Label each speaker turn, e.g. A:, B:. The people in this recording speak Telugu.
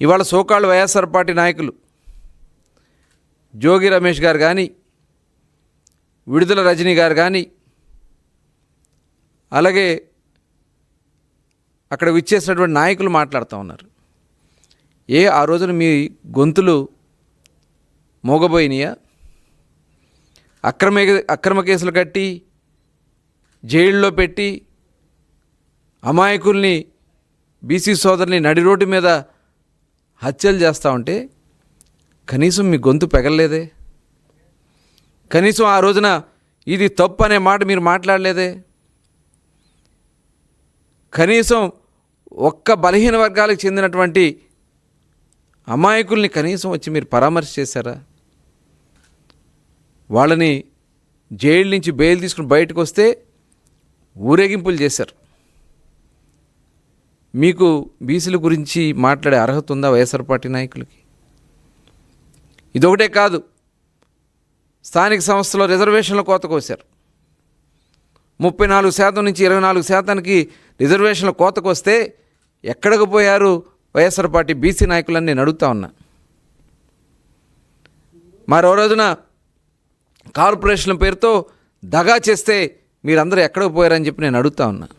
A: ఇవాళ సోకాళ్ళు వైఎస్ఆర్ పార్టీ నాయకులు జోగి రమేష్ గారు కానీ, విడుదల రజనీ గారు కానీ, అలాగే అక్కడ విచ్చేసినటువంటి నాయకులు మాట్లాడుతూ ఉన్నారు. ఆ రోజున మీ గొంతులు మోగబోయినాయా? అక్రమ కేసులు కట్టి జైల్లో పెట్టి అమాయకుల్ని, బీసీ సోదరుని నడి రోడ్డు మీద హత్యలు చేస్తూ ఉంటే కనీసం మీ గొంతు పెగలలేదే? కనీసం ఆ రోజున ఇది తప్పు అనే మాట మీరు మాట్లాడలేదే? కనీసం ఒక్క బలహీన వర్గాలకు చెందినటువంటి అమాయకుల్ని కనీసం వచ్చి మీరు పరామర్శ చేశారా? వాళ్ళని జైలు నుంచి బెయిల్ తీసుకుని బయటకు వస్తే ఊరేగింపులు చేశారు. మీకు బీసీల గురించి మాట్లాడే అర్హత ఉందా వైఎస్ఆర్ పార్టీ నాయకులకి? ఇదొకటే కాదు, స్థానిక సంస్థలో రిజర్వేషన్ల కోత కోశారు. 34% నుంచి 24%కి రిజర్వేషన్ల కోతకు వస్తే ఎక్కడికి పోయారు వైఎస్ఆర్ పార్టీ బీసీ నాయకులని నేను అడుగుతా ఉన్నా. మరో రోజున కార్పొరేషన్ల పేరుతో దగా చేస్తే మీరందరూ ఎక్కడికి పోయారని చెప్పి నేను అడుగుతా ఉన్నా.